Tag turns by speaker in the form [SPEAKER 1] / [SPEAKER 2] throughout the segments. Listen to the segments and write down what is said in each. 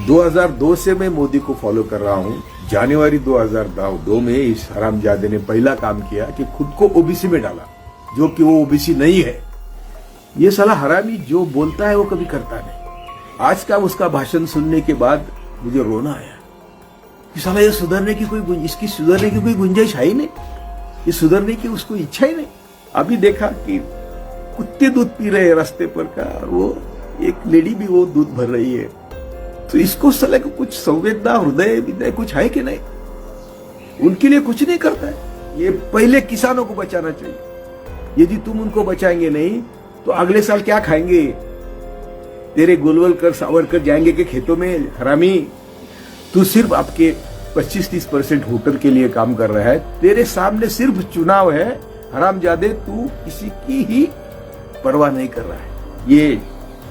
[SPEAKER 1] 2002 से मैं मोदी को फॉलो कर रहा हूं। जनवरी 2002 में इस हरामजादे ने पहला काम किया कि खुद को ओबीसी में डाला, जो कि वो ओबीसी नहीं है। ये साला हरामी जो बोलता है वो कभी करता नहीं। आज का उसका भाषण सुनने के बाद मुझे रोना आया कि साला ये सुधरने की इसकी सुधरने की कोई गुंजाइश है ही नहीं, ये सुधरने की उसको इच्छा ही नहीं। अभी देखा कि कुत्ते दूध पी रहे हैं रास्ते पर का, और वो एक लेडी भी वो दूध भर रही है। तो इसको साले को कुछ संवेदना, हृदय विदय कुछ है कि नहीं? उनके लिए कुछ नहीं करता है। ये पहले किसानों को बचाना चाहिए। यदि तुम उनको बचाएंगे नहीं तो अगले साल क्या खाएंगे? तेरे गोलवलकर सावरकर जाएंगे के खेतों में? हरामी, तू सिर्फ आपके 25-30% वोटर के लिए काम कर रहा है। तेरे सामने सिर्फ चुनाव है। हरामजादे, तू किसी की ही परवाह नहीं कर रहा है। ये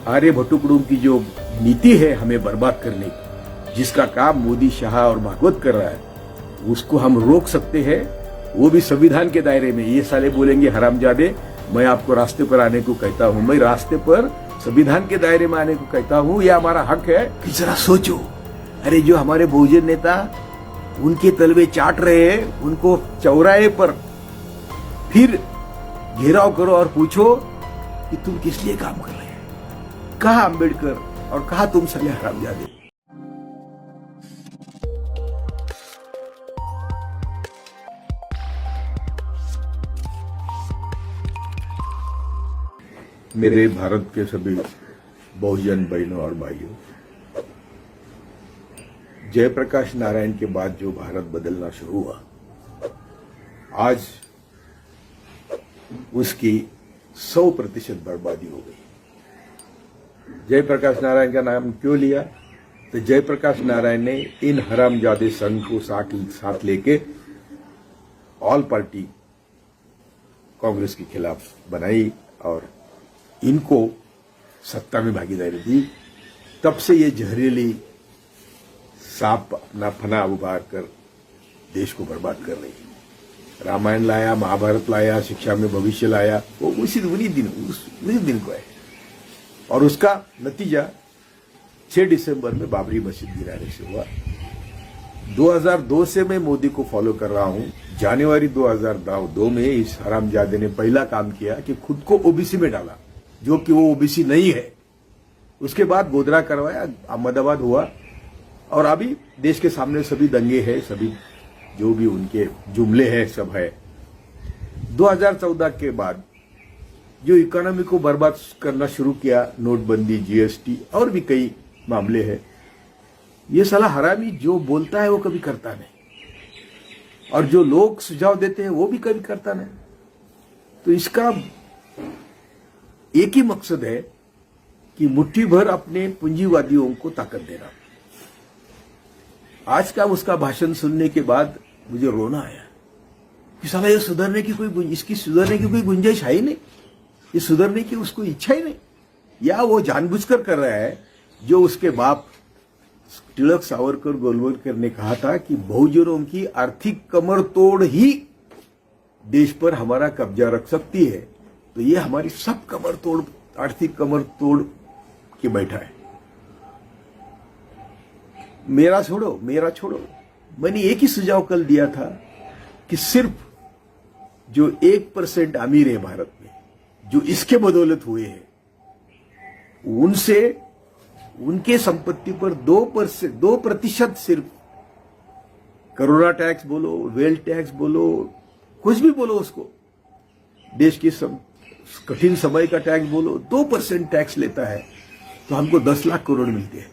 [SPEAKER 1] आर्य भट्टुकडुम की जो नीति है हमें बर्बाद करने की, जिसका काम मोदी, शाह और भागवत कर रहा है, उसको हम रोक सकते हैं, वो भी संविधान के दायरे में। ये साले बोलेंगे हरामजादे, मैं आपको रास्ते पर आने को कहता हूं, मैं रास्ते पर संविधान के दायरे में आने को कहता हूं, यह हमारा हक है। कि जरा सोचो, अरे जो हमारे बहुजन नेता उनके तलवे चाट रहे हैं, उनको चौराहे पर फिर घेराव करो और पूछो कि तुम किस लिए काम कर रहे हैं? कहा अंबेडकर और कहा तुम साले हरामजादे? मेरे भारत के सभी बहुजन बहनों और भाइयों, जयप्रकाश नारायण के बाद जो भारत बदलना शुरू हुआ, आज उसकी 100% बर्बादी हो गई। जयप्रकाश नारायण का नाम क्यों लिया? तो जयप्रकाश नारायण ने इन हरामजादे संघ को साथ लेके ऑल पार्टी कांग्रेस के खिलाफ बनाई और इनको सत्ता में भागीदारी दी। तब से ये जहरीली सांप अपना फना उभार कर देश को बर्बाद कर रही है। रामायण लाया, महाभारत लाया, शिक्षा में भविष्य लाया, वो उसी दिन को है। और उसका नतीजा 6 दिसंबर में बाबरी मस्जिद गिराने से हुआ। 2002 से मैं मोदी को फॉलो कर रहा हूं। जनवरी 2002 में इस हरामजादे ने पहला काम किया कि खुद को ओबीसी में डाला, जो कि वो ओबीसी नहीं है। उसके बाद गोधरा करवाया, अहमदाबाद हुआ, और अभी देश के सामने सभी दंगे हैं, सभी जो भी उनके जुमले हैं सब है। 2014 के बाद जो इकोनॉमी को बर्बाद करना शुरू किया, नोटबंदी, जीएसटी और भी कई मामले हैं, ये साला हरामी जो बोलता है वो कभी करता नहीं, और जो लोग सुझाव देते हैं वो भी कभी करता नहीं। तो इसका एक ही मकसद है कि मुट्ठी भर अपने पूंजीवादियों को ताकत देना। आज का उसका भाषण सुनने के बाद मुझे रोना आया कि साला ये सुधरने की इसकी सुधरने की कोई गुंजाइश है ही नहीं, ये सुधरने की उसको इच्छा ही नहीं। या वो जानबूझकर कर रहा है, जो उसके बाप तिलक, सावरकर, गोलवलकर ने कहा था कि बहुजनों की आर्थिक कमर तोड़ ही देश पर हमारा कब्जा रख सकती है। तो ये हमारी सब कमर तोड़, आर्थिक कमर तोड़ के बैठा है। मेरा छोड़ो। मैंने एक ही सुझाव कल दिया था कि सिर्फ जो 1% अमीर है भारत में, जो इसके बदौलत हुए हैं, उनसे उनके संपत्ति पर 2% सिर्फ, करोड़ा टैक्स बोलो, वेल्थ टैक्स बोलो, कुछ भी बोलो उसको, देश के कठिन समय का टैक्स बोलो, 2% टैक्स लेता है तो हमको 10 लाख करोड़ मिलते हैं।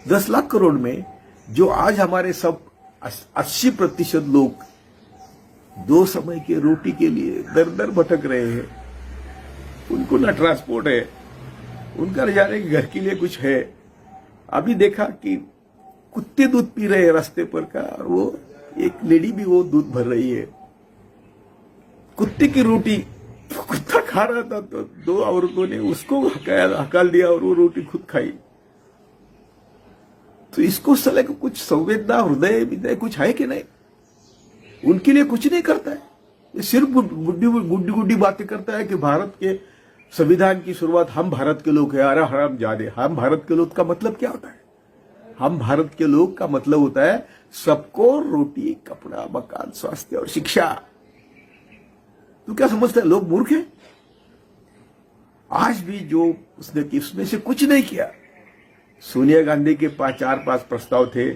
[SPEAKER 1] 10 लाख करोड़ में जो आज हमारे सब 80% लोग 2 समय के रोटी के लिए दर दर भटक रहे हैं, उनको ना ट्रांसपोर्ट है, उनका जाने के घर के लिए कुछ है। अभी देखा कि कुत्ते दूध पी रहे हैं रास्ते पर का, और वो एक लेडी भी वो दूध भर रही है। कुत्ते की रोटी कुत्ता खा रहा था तो 2 औरतों ने उसको हकाल दिया और वो रोटी खुद खाई। तो इसको साले को कुछ संवेदना, हृदय विदय कुछ है कि नहीं? उनके लिए कुछ नहीं करता है। ये सिर्फ गुड्डी बातें करता है कि भारत के संविधान की शुरुआत हम भारत के लोग हैं। अरे हरामजादे, हम भारत के लोग का मतलब क्या होता है? हम भारत के लोग का मतलब होता है सबको रोटी, कपड़ा, मकान, स्वास्थ्य और शिक्षा। तू क्या समझता है लोग मूर्ख हैं? आज भी जो उसने की उसमें से कुछ नहीं किया। सोनिया गांधी के 4-5 प्रस्ताव थे।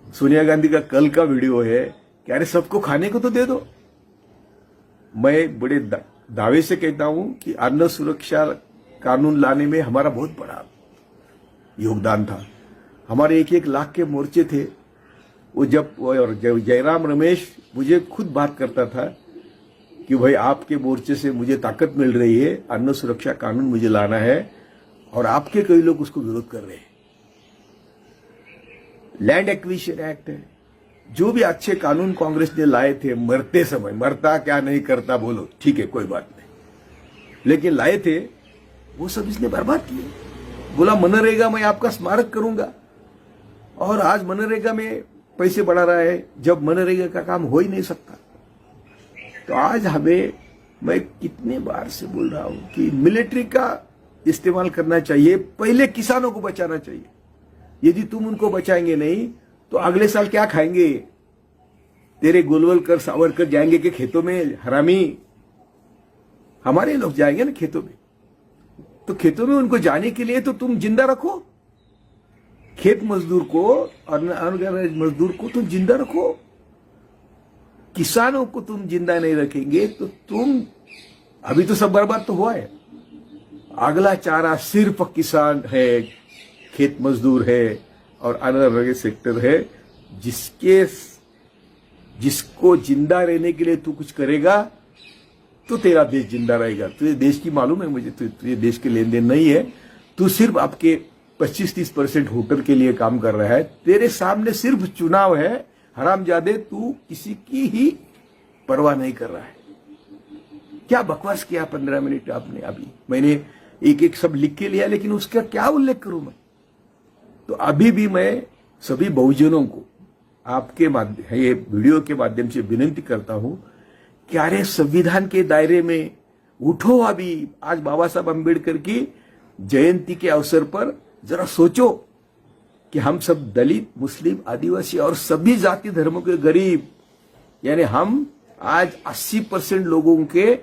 [SPEAKER 1] सोनिया गांधी का कल का वीडियो है कि अरे सबको खाने को तो दे दो। मैं बड़े दावे से कहता हूं कि अन्न सुरक्षा कानून लाने में हमारा बहुत बड़ा योगदान था। हमारे 1-1 लाख के मोर्चे थे। वो जब जयराम रमेश मुझे खुद बात करता था कि भाई आपके मोर्चे से मुझे ताकत मिल रही है, अन्न सुरक्षा कानून मुझे लाना है, और आपके कई लोग उसको विरोध कर रहे हैं। लैंड एक्विजिशन एक्ट है, जो भी अच्छे कानून कांग्रेस ने लाए थे मरते समय, मरता क्या नहीं करता बोलो, ठीक है कोई बात नहीं, लेकिन लाए थे वो सब इसने बर्बाद किए। बोला मनरेगा में आपका स्मारक करूंगा, और आज मनरेगा में पैसे बढ़ा रहा है जब मनरेगा का काम हो ही नहीं सकता। तो आज हमें, मैं कितने बार से बोल रहा हूं कि मिलिट्री का इस्तेमाल करना चाहिए, पहले किसानों को बचाना चाहिए। यदि तुम उनको बचाएंगे नहीं तो अगले साल क्या खाएंगे? तेरे गोलवलकर सावरकर जाएंगे कि खेतों में? हरामी हमारे लोग जाएंगे ना खेतों में। तो खेतों में उनको जाने के लिए तो तुम जिंदा रखो, खेत मजदूर को, अनऑर्गेनाइज्ड मजदूर को तुम जिंदा रखो। किसानों को तुम जिंदा नहीं रखेंगे तो तुम, अभी तो सब बर्बाद तो हुआ है। अगला चारा सिर्फ किसान है, खेत मजदूर है और अनऑर्गेनाइज्ड सेक्टर है। जिसको जिंदा रहने के लिए तू कुछ करेगा तो तेरा देश जिंदा रहेगा। तुझे देश की मालूम है मुझे, तुझे देश के लेन देन नहीं है। तू सिर्फ आपके 25-30% वोटर के लिए काम कर रहा है। तेरे सामने सिर्फ चुनाव है। हरामजादे, तू किसी की ही परवाह नहीं कर रहा है। क्या बकवास किया 15 मिनट आपने। अभी मैंने एक सब लिख के लिया, लेकिन उसका क्या उल्लेख करूं मैं? तो अभी भी मैं सभी बहुजनों को आपके माध्यम, ये वीडियो के माध्यम से विनती करता हूं कि अरे संविधान के दायरे में उठो। अभी आज बाबा साहब अम्बेडकर की जयंती के अवसर पर जरा सोचो कि हम सब दलित, मुस्लिम, आदिवासी और सभी जाति धर्मों के गरीब, यानी हम आज 80% लोगों के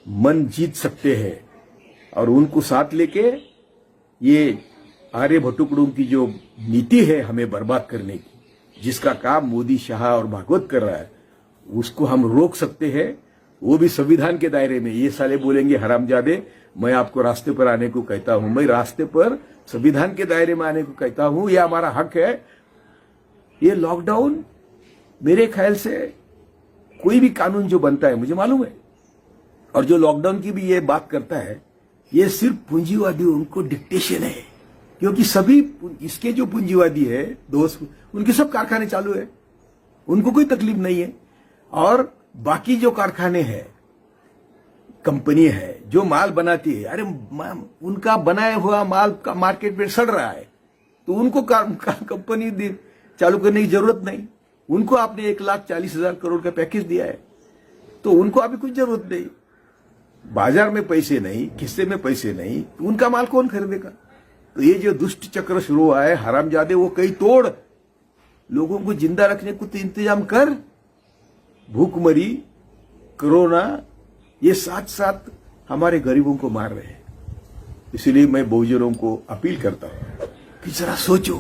[SPEAKER 1] मन जीत सकते हैं, और उनको साथ लेके ये आर्य भट्टुकडुम की जो नीति है हमें बर्बाद करने की, जिसका काम मोदी, शाह और भागवत कर रहा है, उसको हम रोक सकते हैं। वो भी संविधान के दायरे में। ये साले बोलेंगे हरामजादे, मैं आपको रास्ते पर आने को कहता हूं। मैं रास्ते पर संविधान के दायरे में आने को कहता हूं, यह हमारा हक है। ये लॉकडाउन, मेरे ख्याल से कोई भी कानून जो बनता है, मुझे मालूम है, और जो लॉकडाउन की भी ये बात करता है, ये सिर्फ पूंजीवादी उनको डिक्टेशन है। क्योंकि सभी इसके जो पूंजीवादी है दोस्त, उनके सब कारखाने चालू है, उनको कोई तकलीफ नहीं है। और बाकी जो कारखाने हैं, कंपनी है जो माल बनाती है, अरे उनका बनाया हुआ माल का मार्केट में सड़ रहा है, तो उनको कंपनी चालू करने की जरूरत नहीं। उनको आपने 1,40,000 करोड़ का पैकेज दिया है, तो उनको अभी कुछ जरूरत नहीं। बाजार में पैसे नहीं, खिस्से में पैसे नहीं, तो उनका माल कौन खरीदेगा? तो ये जो दुष्ट चक्र शुरू हुआ है, हरामजादे, वो कहीं तोड़, लोगों को जिंदा रखने को तो इंतजाम कर। भूखमरी, कोरोना, ये साथ साथ हमारे गरीबों को मार रहे हैं। इसलिए मैं बहुजनों को अपील करता हूं कि जरा सोचो।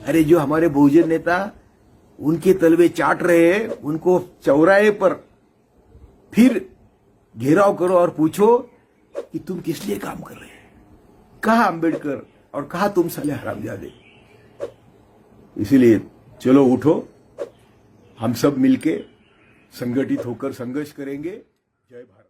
[SPEAKER 1] अरे जो हमारे बहुजन नेता उनके तलवे चाट रहे हैं, उनको चौराहे पर फिर घेराव करो और पूछो कि तुम किस लिए काम कर रहे हैं? कहा अंबेडकर और कहा तुम साले हरामजादे? इसीलिए चलो उठो, हम सब मिलके संगठित होकर संघर्ष करेंगे। जय भारत।